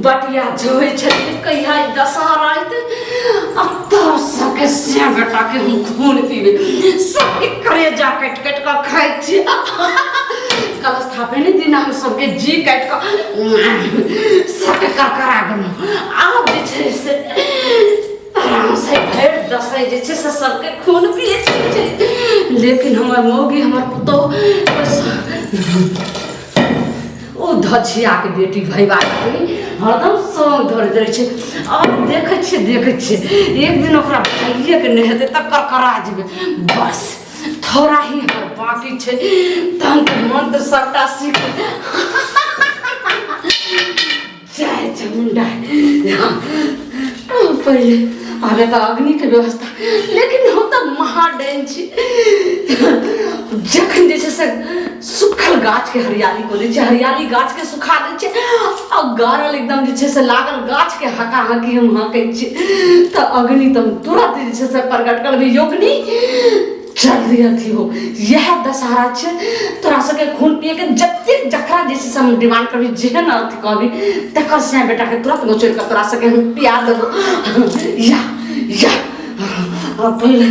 बटिया जोए छले कहिया दशहरा आइते अब तो सके से बेटा के हम खून पीबे सब करे जा कट कट का खाइ छी कल स्थापने दिन हम सबके जी काट का सब करा गन आप जे छै से आराम से भर दसै जे छै से सबके खून पिए छै लेकिन हमर मौगी हमर पुतो ओ धछिया के बेटी भैया हरदम संग धरैत रहै छै अब देखै छियै एक दिन ओकरा भाइये के नहि हेतै तब करा जेबै बस थोड़ा ही हमर बाकी छै तंत्र मंत्र सबटा सीख जय चामुंडा पहले आगे तो अग्नि के व्यवस्था लेकिन हम तो महाडैन छी जखन जे छै से सुखल गाछ के हरियाली को दै छै हरियाली गाछ के सुखा दै छै आ गारल एकदम जे छै से लागल गाछ के हका हकी हम हाँकै छी तो अग्नि तो तुरंत जे छै से प्रकट कर दी योगनी जल्दी अथी हो यह दशहरा छै तोरा सबके खून पिए के जते जकरा जैसे हम डिमांड करबी जेहन अथी कहबी तकर से बेटा के तुरंत गोचर कर तोरा सबके हम पिया देबो या पहले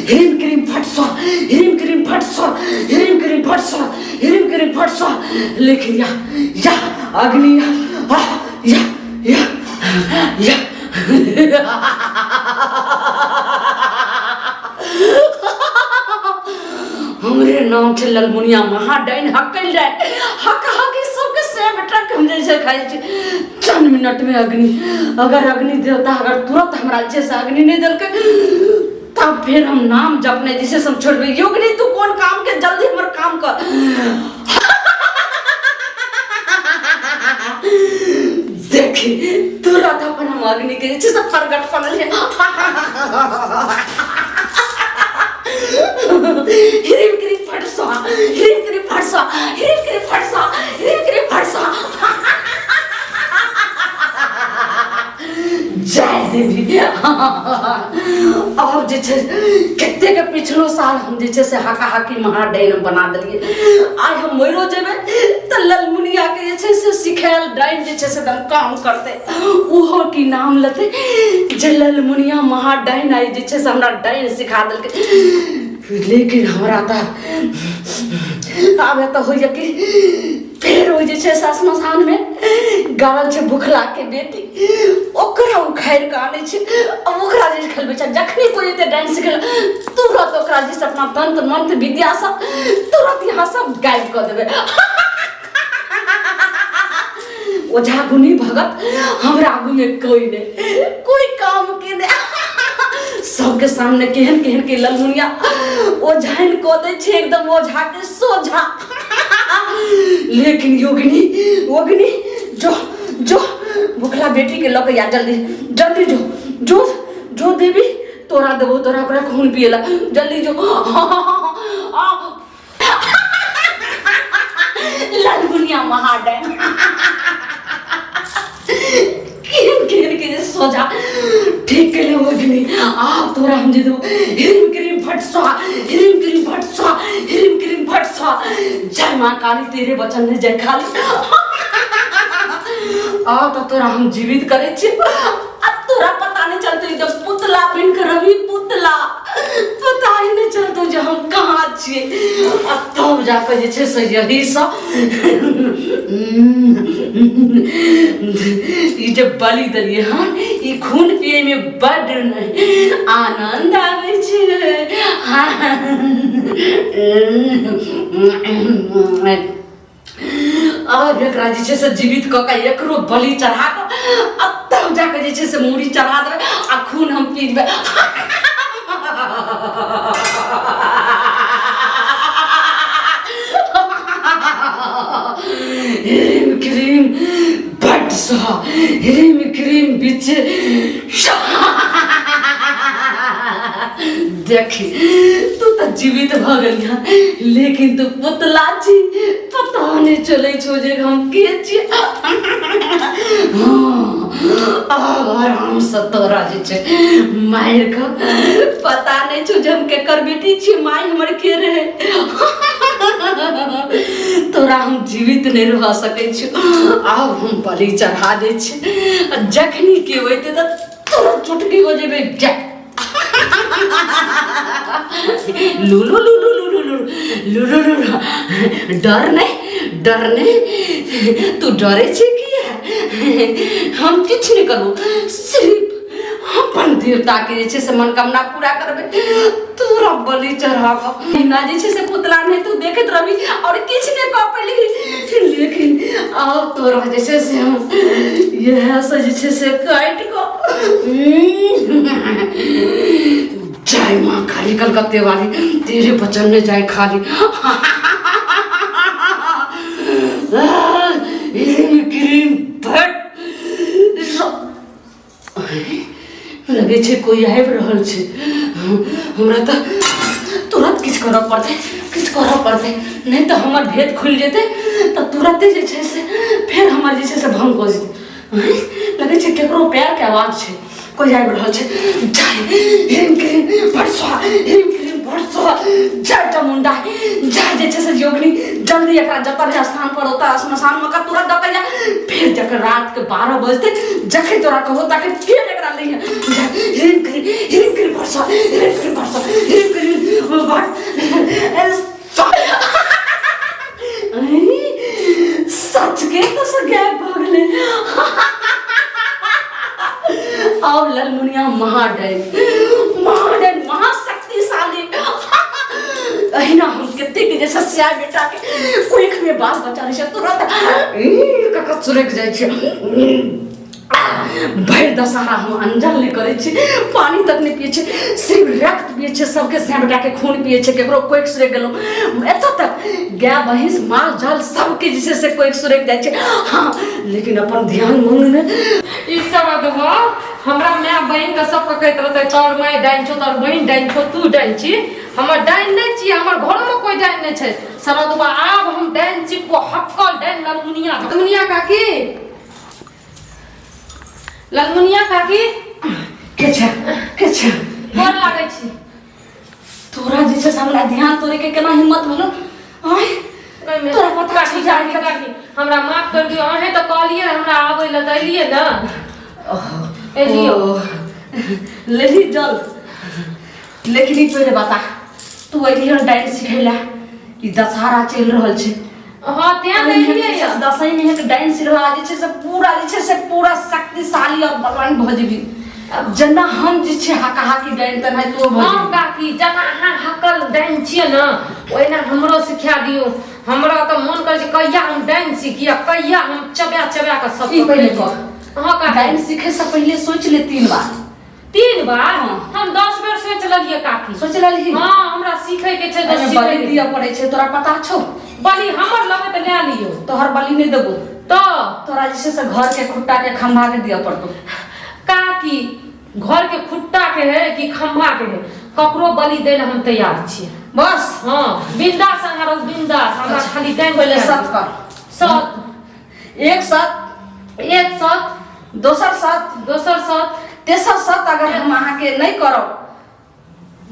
हिरिम क्रीम फट स्वा हिरिम क्रीम फट स्वा हिरिम क्रीम फट स्वा हिरिम क्रीम फट स्वा लेकिन या अग्नि या हमरे नाम छै ललमुनिया महाडैन हकल जाए हका हकी सबके से बेटा कम जैसे खाइ छै चंद मिनट में अग्नि अगर अग्नि देवता अगर तुरंत हमरा जैसे अग्नि नहीं देलकै तब फिर हम नाम जपने जैसे सब छोड़बे योगनी तू कौन काम के जल्दी हमर काम कर देखी तुरंत अपन हम अग्नि के जैसे सब प्रकट करल है हिरिम क्रीम फट स्वा हिरिम क्रीम फट स्वा हिरिम क्रीम फट स्वा हिरिम क्रीम फट स्वा जय देवी अब जे छै कते के पिछलो साल हम जे छै से हका हकी महाडैन बना देलिए आइ हम मरो जेबै त ललमुनिया के जे छै से सिखायल डाइन जे छै से दम काम करते ओहो की नाम लेते जे ललमुनिया महाडैन आई जे छै से हमरा डाइन सिखा देलकै लेकिन हमरा त आबे त होइए कि फिर ओ जे छै से श्मशान में गाड़ल छै भुखला के बेटी ओकरा उखाड़ के आनै छै ओकरा जे खेलबै छै जखनी कोई एते डांस सिखेल तुरंत ओकरा जे अपना तंत्र मंत्र विद्या सब तुरंत यहाँ सब गायब कर देबै ओझा गुनी भगत हमरा आगू में कोई काम के नहीं सबके सामने केहन केहन के ललमुनिया ओझाइन को दे छै एकदम ओझा के सोझा लेकिन योगिनी जो भुखला बेटी के लक या जल्दी जो देवी तोरा देबो तोरा ओकरा खून पिएला जल्दी जो ललमुनिया महाडैन केहन के सोझा ठीक के ले योगिनी आप तोरा हम जे देबो हिरिम क्रीम फट स्वा हिरिम क्रीम फट स्वा हिरिम क्रीम फट स्वा जय मां काली तेरे वचन ने जय खाली तो तोरा हम जीवित करे छी अब तोरा पता नहीं चलते जब पुतला बन कर रवि पुतला पता ही नहीं चलतो जे हम कहाँ छिए अब तब जाके जे छै से यही सब ई जे बलि देलिए हन ई खून पिए में बड़ आनंद आवे छै अब एकरा जे छै से जीवित क के एकरो बलि चढ़ा के अब तब जाके जे छै से मूड़ी चढ़ा देबै आ खून हम पीबे हिरिम क्रीम फट स्वा हिरिम क्रीम बिच देखी तू तो जीवित भ गई लेकिन तू पुतला छी पता नहीं चले छो जे हम के छी आराम से तोरा जे छै मारि कऽ पता नहीं छो जम के कर बेटी छी माय हमर के रहे तोरा हम जीवित नहीं रह सकै छी आब हम बलि चढ़ा दै छी जखनी के होइते त तोरा चुटकी हो जेबे लुलु लुलु लुलु लुलु लुलु डर नहीं तू डरे छे किया हम किछ नहीं करू सिर्फ अपन देवता के जे छै से मनोकामना पूरा करबे तोरा बलि चढ़ाब ना जे छै से पुतला नहीं तू देखत रहबी और किछ नहीं कह पेली लेकिन अब तोरा जे छै से हम यह से जे छै से काट को जय माँ काली कलकत्ते वाली तेरे बचन में जाए खाली क्रीम भट लगे छे कोई आबि रहल छे हमरा त तुरंत किछ करऽ पड़ते नहीं तो हमर भेद खुल जेते तो तुरंत जे छे से फिर हमर जे छे से भंग हो जेते लगे छे केकरो पैर के आवाज छे कोई आबि रहल छे हिम क्रीम भटसो जय चामुंडा जय जे छे से योगिनी जल्दी एकरा जतन स्थान पर होता स्मशान में का तुरंत दक जा फिर जकर रात के 12 बजते जखे तोरा कहो ताके फिर एकरा ले हिम क्रीम भटसो सच के तो सगे भगले अब ललमुनिया महाडैन महाशक्तिशाली अहिना हम कते के जैसा सिया बेटा के कोइख में बाल बचा रहे तुरंत कक सुरक जाय छै भर दशहरा हम अंजल नहीं करे छी पानी तक नहीं पिए छी सिर्फ रक्त पिए छी सबके से बेटा के खून पिए छी केकरो कोइख सुरक गेलो एत तक गाय भैंस माल जाल सबके जैसे से कोइख सुरक जाय छै हां लेकिन अपन ध्यान मंग में ई सब अदवा हमरा माय बहन के सब कहत रहते तोर माय डाइन छो तोर बहन डाइन छो तू डाइन छी हमर डाइन नहीं छी हमर घर में कोई डाइन नहीं छै सरदवा आब हम डाइन छी को हक्कल डाइन ललमुनिया काकी के छै गोर लागै छी तोरा जे छै हमरा ध्यान तोरे के केना हिम्मत भेलो आय तोरा पता छै काकी हमरा माफ कर दियो अहे तो कहलिए हमरा आबै ल दैलिए न एलियो लेली जल लेकिन ई पहले बता तू एलियन डाइन सिखैला ई दशहरा चल रहल छै हां त्या लेलिए दशहरा में एक डाइन सिखला जे छै से पूरा शक्तिशाली और बलवान भ जेबी जना हम जे छै हाकी डाइन तना तो भ हां काकी जना अहाँ हकल डाइन छिए न ओइना हमरो सिखा दियो हमरा त मन करे छै कहिया हम डाइन सीखिया कहिया हम चबा के सब पहले कर हां का डाइन सीखे से पहले सोच ले 3 बार हम 10 बेर सोच ललिए काकी सोच लली हां हमरा सीखे के छै बलि दिया पड़े छै तोरा पता छौ बलि हमर लगे त ले लियो तोहर बलि नहीं देबो तो तोरा जैसे से घर के खुट्टा के खंभा के दिया पड़तो काकी घर के खुट्टा के है कि खंभा के है ककरो बलि देले हम तैयार छिए बस हां बिंदास हमरा खाली डाइन पहले सत कर एक सत दोसर सत तेसर सत अगर हम अहाँ के नहीं करो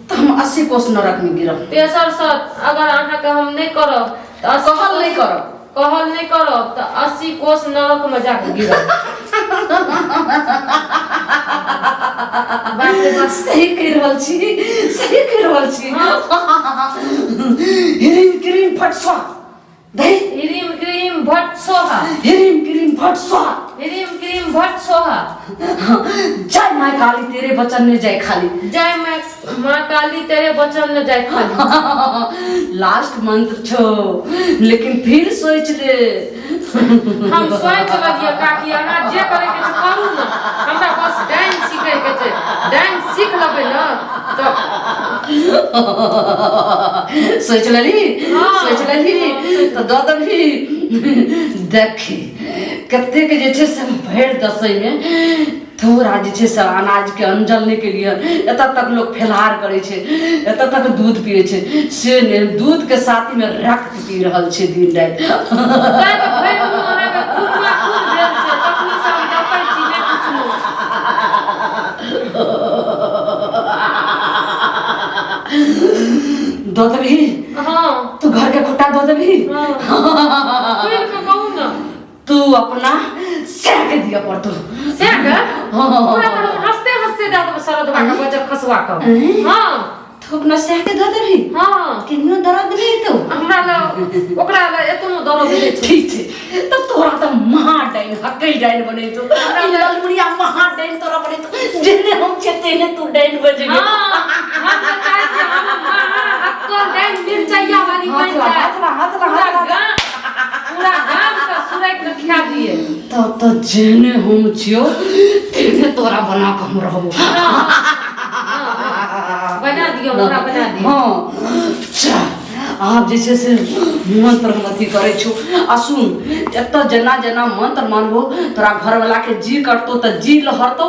तो हम 80 कोस नरक में गिरब तेसर सत अगर अहाँ के हम नहीं करब तो कहल नहीं करब तो 80 कोस नरक में जाके गिरब बात रे बस सही कह रहल छी हिरिम क्रीम फटसवा हिरिम क्रीम भट सोहा जय माँ काली तेरे वचन में जाए खाली जय माँ काली तेरे वचन में जाए खाली लास्ट मंत्र छो लेकिन फिर सोच ले हम सोच लगिए काकी अहाँ जे करे के करू ना हमरा बस डांस सीखे के छै डांस सीख लेबै ना तो सोच लली तो दबी देखी कते के जे छै से भर दसई में थोड़ा जे छै से अनाज के अंजलने के लिए एत तक लोग फलाहार करे छै एत तक दूध पिए छै से ने दूध के साथ में रक्त पी रहल छै दिन रात दो देबी हां तू घर के खुटा दो देबी कोई का कहू ना तू अपना सेक दिया पर तू सेक पूरा हंसते हंसते दा दो सरद का बजर खसवा का हां तू अपना सेक दो देबी हां किन्नो दर्द भी तू हमरा ला ओकरा ला एतनो दर्द दे छै ठीक छै तो तोरा त महा डाइन हकई डाइन बने तू ललमुनिया महा डाइन तोरा बने तू जेने हम चते ने तू डाइन बजे हां हम बताए कि हम महा हक्कल डाइन मिर्चैया वाली बन जाए पूरा गांव का सुरैक के खिया दिए तो जेने हम छियो तेने तोरा बना के हम रहबो बना दियो पूरा बना दियो हां आप जैसे से मंत्र मथी करे छो आ सुन एत जना जना मंत्र मानबो तोरा घर वाला के जी कटतो त जी लहरतो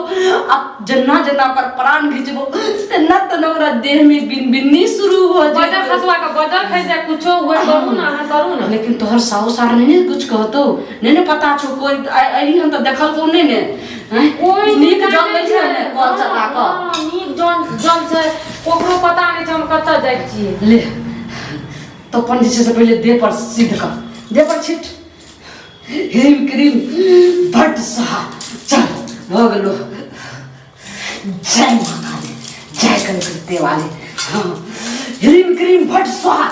आ जना जना कर प्राण घिचबो तना तनोरा देह में बिनबिनी शुरू हो जाए बजर खसवा का बजर खाइ जा कुछो हुए करू ना लेकिन तोहर साउ सार नहीं कुछ कहतो नहीं पता छो कोई आई हम तो देखल को नहीं ने कोई नीक जल ले छै ने कॉल चला क नीक जल छै ओकरो पता नहीं छै हम कत जाय छियै ले तो पंडित से पहले दे पर सिद्ध कर दे पर छिट ह्रीम क्रीम भट सहा चल हो गलो जय महाकाली जय कलकत्ते वाले हाँ ह्रीम क्रीम भट स्वाहा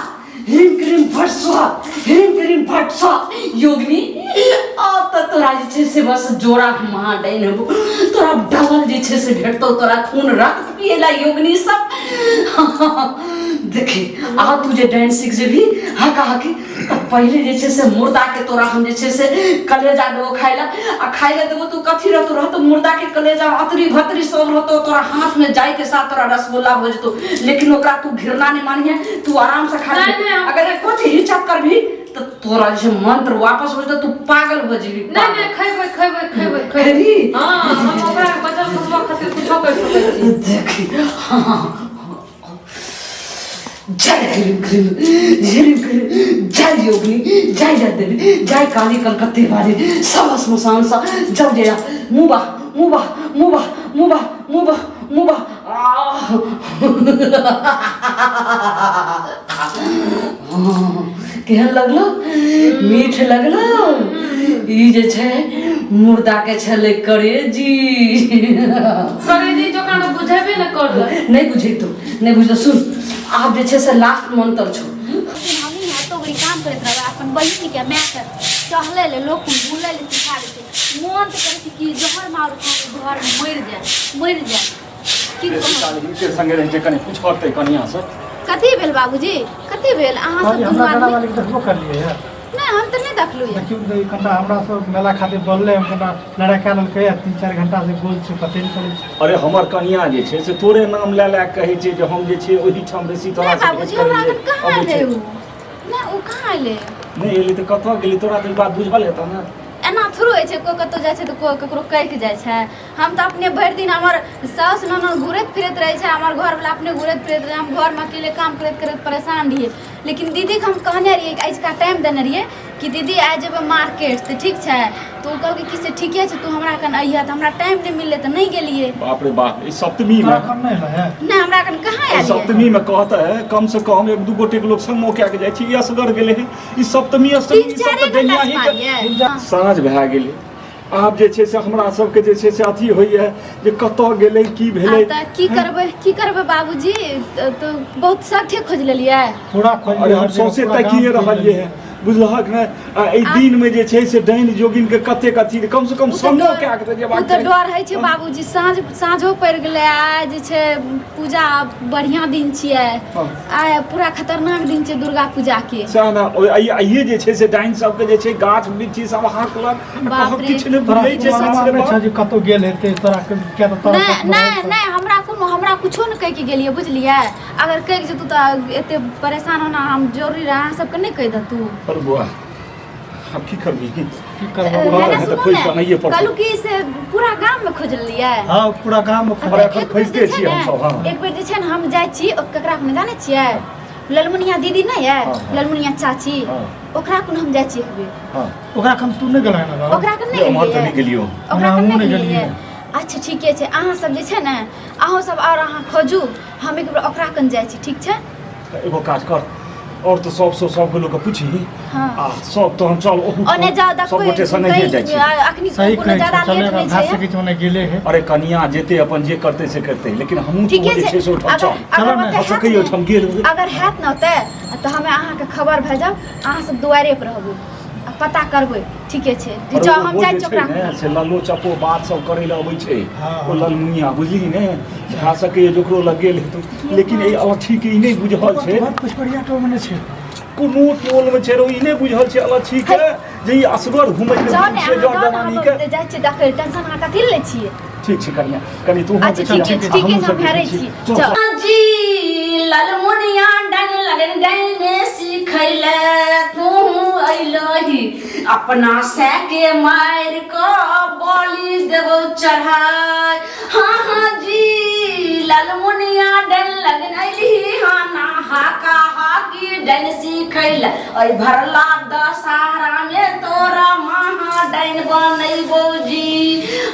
ह्रीम क्रीम भट स्वाहा ह्रीम क्रीम भट स्वाहा योगिनी अब तो तोरा जे छै से बस जोड़ा महा डाइन हो तोरा डबल जे छै से भेटतो तोरा खून रक्त पिएला योगिनी सब देखे आ तू जे डाइन सीख जेबी हका हकी त पहले जे छै से मुर्दा के तोरा हम जे छै से कलेजा देबो खाइला आ खाइला देबो तू कथी रहतो रहतो मुर्दा के कलेजा अतरी भतरी सब रहतो तोरा हाथ में जाय के साथ तोरा रसगुल्ला हो जतो लेकिन ओकरा तू घृणा नहीं मानिए तू आराम से खा अगर कुछ हिचक करबी तो तोरा जे मंत्र वापस हो जतो तू पागल हो जेबी नहीं खैबै हां हम ओकरा बजर खसवा खातिर कुछो कर सकै छी देखी हां जय ह्रीम क्रीम ह्रीम क्रीम जय योगिनी जय जय देवी जय काली कलकत्ते वाली सब स्मशान सा जब जया मुबा मुबा मुबा मुबा मुबा मुबा केहन लगलो मीठ लगलो ई जे छै मुर्दा के छले करेजी जोका न बुझेबे न कर नहीं बुझे तो नहीं बुझ सुन आप जे छै से लास्ट मंत्र छो हमी है तो बड़ी काम करत रहबे अपन बहिनी के मैं के चहले ले लोग भूले ले सिखा देते मन तो करे कि जहर मार खा घर में मर जाए की के संगे रहे कनी कुछ करते कनिया से कथी भेल बाबूजी कथी भेल अहाँ सब हमरा गाना वाले के देखबो कर लिए है नहीं हम तो नहीं देखलु है देखियो कन्ना हमरा सब मेला खातिर बोलले हम कन्ना लड़ा के लेल के 3-4 घंटा से बोल छै पते नहीं चलै छै अरे हमर कनिया जे छै से तोरे नाम ले ले कहै छै जे हम जे छै ओही ठाम बेसी तोरा से बाबूजी हमरा कहां ले ना ओ कहां ले नहीं एली त कतौ गेली तोरा त बात बुझल हेता ना एना थोड़ो होइ छै कोई कतौ जाइ छै त कोई ककरो कहि के जाइ छै हम त अपने भरि दिन हमर सास ननद घुरैत फिरैत रहै छै हमर घर वाला अपने घुरैत फिरैत रहे हम घर में अकेले काम करैत करैत परेशान रहिए लेकिन दीदी के हम कहने रहिए आज का टाइम देने रहिए कि दीदी आ जेबे मार्केट त ठीक छै तो ओ कहलकै कि से ठीके छै तू हमरा कन अइहा त हमरा टाइम नहीं मिलले त नहीं गेलिए बाप रे बाप ई सप्तमी में कम नहीं है नहीं हमरा कन कहां आइए सप्तमी में कहता है कम से कम एक दू गोटे के लोग संग मौका के जाय छी ई असगर गेले है ई सप्तमी अष्टमी ई सब त डेलिया ही साँझ भए गेलै आप जे छै से हमरा सबके जे छै से अथी होइए जे कतौ गेलै की भेलै त की करबै बाबूजी तो बहुत साथे खोज लेलिए पूरा खोज अरे हम सौसे तकिए रहलिए है बुझलहक ने एहि दिन में जे छै से डाइन जोगिन के कते कथी कम से कम समो के के जे बात त डर है छै बाबूजी साँझो पड़ गेलै आ जे छै पूजा बढ़िया दिन छियै आ पूरा खतरनाक दिन छै दुर्गा पूजा के साना आइए जे छै से डाइन सब के जे छै गाछ बिच्छी सब हाकलक बाप रे किछ ने बुझै छै अच्छा जी कतौ गेल हेते तोरा के क्या तो तोरा नहीं हमरा कुछो न कह के गेलिए बुझलिए अगर कह जे तू त एते परेशान होना हम जरूरी रहा सबके नहीं कह द तू बुआ अब की करबी की करबो कहलू कि से पूरा गांव में खोज लिया हां पूरा गांव में हमरा एखन खोजते छी हम सब हां एक बेर जे छै न हम जाय छी ककरा कोन जाने छियै ललमुनिया दीदी नहीं है ललमुनिया चाची ओकरा कोन हम जाय छी हबे हां ओकरा हम तू नहीं गेलै ना ओकरा कोन नहीं गेलियो ओकरा कोन नहीं गेलिए अच्छा ठीके छै अहाँ सब जे छै ने अहाँ सब और अहाँ खोजू हम एक बेर ओकरा कन जाय छी ठीक छै एगो काज कर और तो सब लोग के पूछी हाँ। आ सब तो हम चल ओने ज्यादा सब गोटे संगे नहीं जाय छी अखनी सही कोनो ज्यादा चले लेट नहीं घास छै के चोने गेले है अरे कनिया जेते अपन जे करते से करते लेकिन हमहू तो ठीके जे छै छै से उठम चल अगर ना, ओते सकैयो हम गेल अगर हैत न ते तो हमें अहाँ के खबर भेजब अहाँ सब दुआरे पर रहबै आ पता करबै ठीके छै जो हम जाय चोकरा से लल्लो चपो बात सब करे ले अबै छै हाँ। ओ ललमुनिया बुझली ने खा सके जोकरो लग गेल हेतौ लेकिन ए अथी के ई नहीं बुझल छै बहुत कुछ बढ़िया तो मने छै कोनो टोल में छै रो ई नहीं बुझल छै अथी के जे ई असगर घुमै जाने छै जड़ अहाँ जवानी हम के जाय छी देखै टेंशन अहाँ कथि ले छियै ठीक छै कनिया कनी तू हम अच्छा ठीक है हम भेरै छी चल जी ललमुनिया डाइन लगन डाइन में सिखैले तू अइलही अपना से के मार को बोली देबो चढ़ाई हाँ हाँ जी ललमुनिया डाइन लगन अइलही हाँ ना हाका हाकी डाइन सिखैले ओइ भरला दशहरा में तोरा महा डाइन बनैबो जी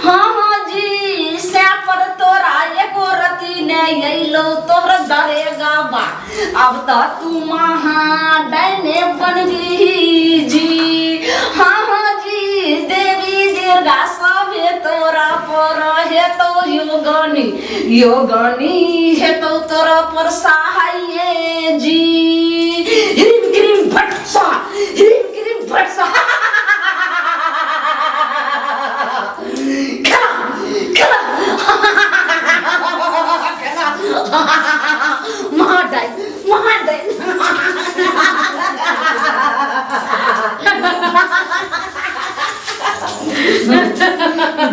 हाँ हाँ जी से पर तोरा एको रति ने अइलो तोहर डरेगा बा अब तो तू महा डाइने बनगी जी हाँ हाँ जी देवी दुर्गा सबे तोरा पर हे तो योगनी हे तो तोरा पर सहाय जी हिम क्रीम भटसा हिम क्रीम भटसा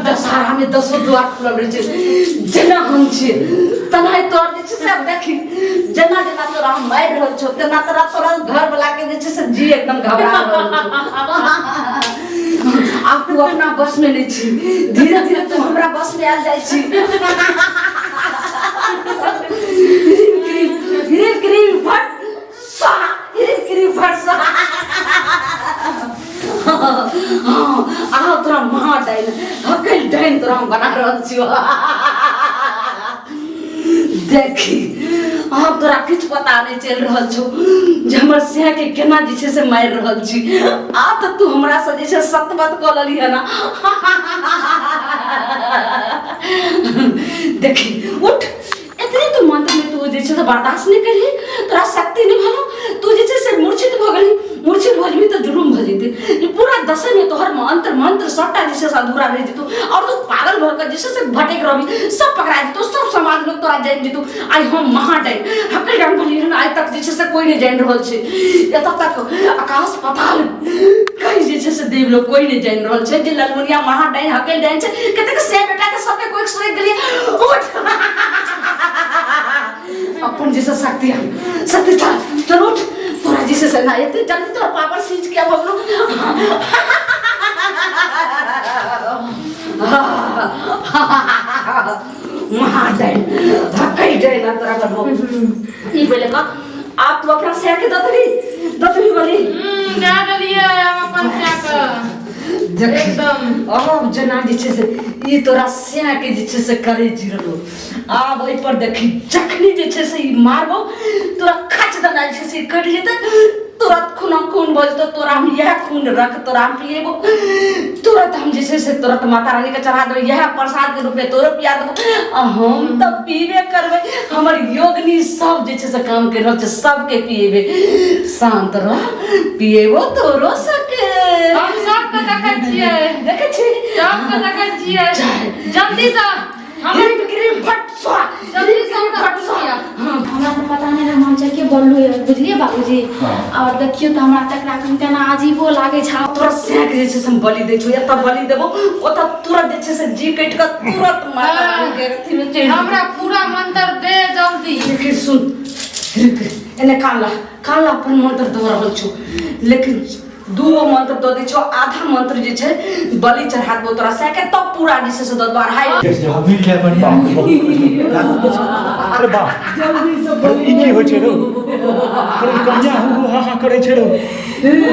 दशहरा में 10 द्वार खुलल रहे छै जेना हम छी तनाय तोर जे छै से अब देखी जेना जेना तोरा हम मारि रहल छौ तेना तोरा घर वाला के जे छै से जी एकदम घबरा रहल छौ अब तू अपना बस में नहीं छी धीरे धीरे तू हमरा बस में आ जाय छी हिरिम क्रीम फट सा हिरिम क्रीम फट सा आओ तोरा महा डाइन हकल डाइन तोरा हम बना रहल छियो देखी अब तोरा किछ पता नहीं चल रहल छौ जे हमर सिया के केना जे छै से मारि रहल छी आब त तू हमरा से जे छै सतबत क लेली है ना देखी उठ इतनी तू मंत्र में तू जे छै से बर्दाश्त नहीं करी तोरा शक्ति नहीं भलो तू जे छै से मूर्छित भ गेली मूर्छित भजबी तो जुलूम भ जेते पूरा दशे में तोहर मंत्र सबटा जे छै से अधूरा रह जेतौ और तू पागल भ के जे छै से भटक रहबी सब पकड़ा जेतौ सब समाज लोग तोरा जान जेतौ आई हम महा डाइन हकल डाइन भली हन आई तक जे छै से कोई नहीं जान रहल छै एत तक आकाश पाताल कहीं जे छै से देव लोग कोई नहीं जान रहल छै जे ललमुनिया महा डाइन हकल डाइन छै कते के से बेटा के सबके कोई सुरग गेलिए उठ अपन जैसा शक्ति चल उठ तोरा जैसे से ना ये जल्दी तोरा पावर सींच के भगलो महादैन धक्कई जाए ना तोरा करबो ई बोले का आप तो अपना से के दतरी बोली जा डलिए हम अपन से के एकदम अब जना जे छै से ई तोरा से के जे छै से करे जिरलो आब ओइ पर देखी जखनी जे छै से ई मारबो तोरा खच दना जे से कट जेते तुरंत खून बजतो तोरा हम यह खून रख तोरा हम पिएबो तुरंत हम जे छै से तुरंत माता रानी के चढ़ा देबो यह प्रसाद के रूप में तोरो पिया देबो हम त पीबे करबे हमर योगनी सब जे छै से काम कर रहल छै सबके पिएबे शांत रह पिएबो तोरो सके हम सब के देखे छी सब के देखे छियै जल्दी से हमारे बिक्री फट स्वा जल्दी से फट स्वा हमरा तो पता नहीं हम के बोललू है बुझलिए बाबूजी और देखियो तो हमरा तकरा केना अजीबो लागे छ तोरा सेक जे छै से हम बलि दै छु एत बलि देबो ओत तुरंत जे छै से जी कट के तुरंत माता रानी के अथी में चढ़ हमरा पूरा मंत्र दे जल्दी लेकिन सुन एने काला अपन मंत्र दो रहल छु लेकिन दूगो मंत्र दो दै छो आधा मंत्र जे छै बलि चढ़ा देबो तोरा सेके तब पूरा जे छै से दो द्वार हाय मिल जाए बढ़िया अरे बा ई की होइ छै रो अरे कन्या हु हा हा करे छै रो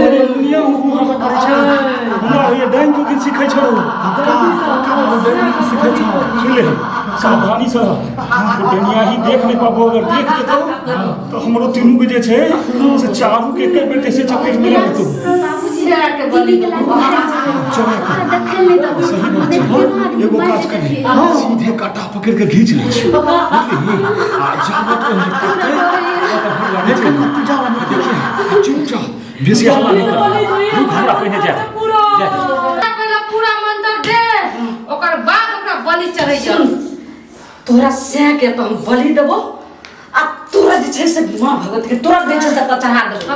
अरे दुनिया हु हा करे छै हमरा ये डाइन जोगिन सिखै छै रो सिखै छै सुन ले सावधानी से तो दुनिया ही देख नहीं पाबो अगर देख लेतो तो हमरो तीनों के जे छै से चारू के एक बेर से चपेट में लग तो बाबूजी के बलि के लाग देखल नहीं तो सही बात है एगो काज कर सीधे काटा पकड़ के खींच ले छी आ जाबो तो देखते तू जा देखिए चुपचाप बेसी हल्ला नहीं कर तू घबरा पहने जा पहले पूरा मंत्र दे ओकर बाद ओकरा बलि चढ़ैया तोरा से के तो हम बलि देबो आ तोरा जे छै से मां भगवती के तोरा दे छै से चढ़ा देबो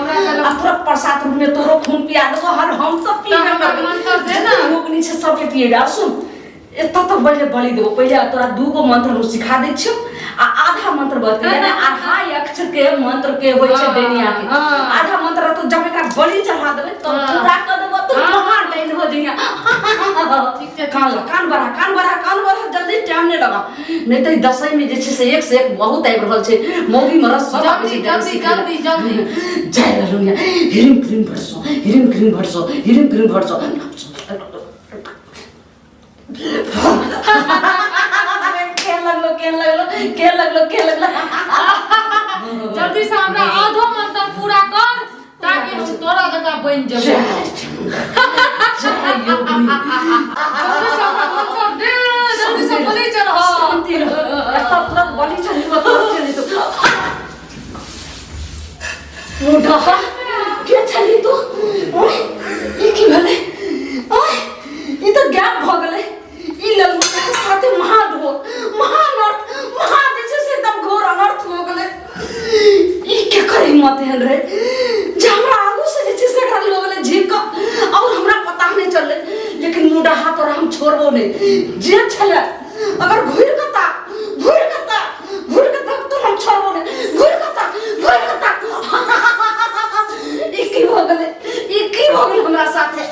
आ तोरा प्रसाद रूप में तोरो खून पिया देबो हर हम तो पीबे मंत्र दे ना लोकनी छै सबके पिएगा सुन एत तो पहले बलि देबो पहले तोरा दूगो मंत्र हम सिखा दै छियो आ आधा मंत्र बता यानी आधा अक्षर के मंत्र के होय छै देनिया के आधा मंत्र तो जब एकरा बलि चढ़ा देबे तो पूरा क देबो तो महान डाइन हो जइया ठीक है कान बढ़ा जल्दी टाइम नहीं लगा नहीं तो दसई में जे छै से एक से एक बहुत आबि रहल छै मौगी मरस सब आबि छै जल्दी जय ललुनिया हिरिम क्रीम भरसो के लगलो जल्दी से हमरा आधो मंत्र पूरा कर ताकि हम तोरा जका बन जेबे जल्दी से हमरा मंत्र दे जल्दी से बलि चढ़ा शांति रहो तुरंत बलि चढ़ी चली तो मुंडा के चली तू ओए ई की भेले ओए ई तो गैप भ गेले ई लगु के साथे महाअनर्थ महा जे छै से एकदम घोर अनर्थ हो गेले ई के करे मत हन रे जे हमरा आगू से जे छै से एकरा हो गेले झीक और हमरा पता नहीं चलले लेकिन मुंडा हाथ और हम छोड़बो नहीं जे छले अगर घुर कता तो हम छोड़बो नहीं घुर कता ई की हो गेले हमरा साथे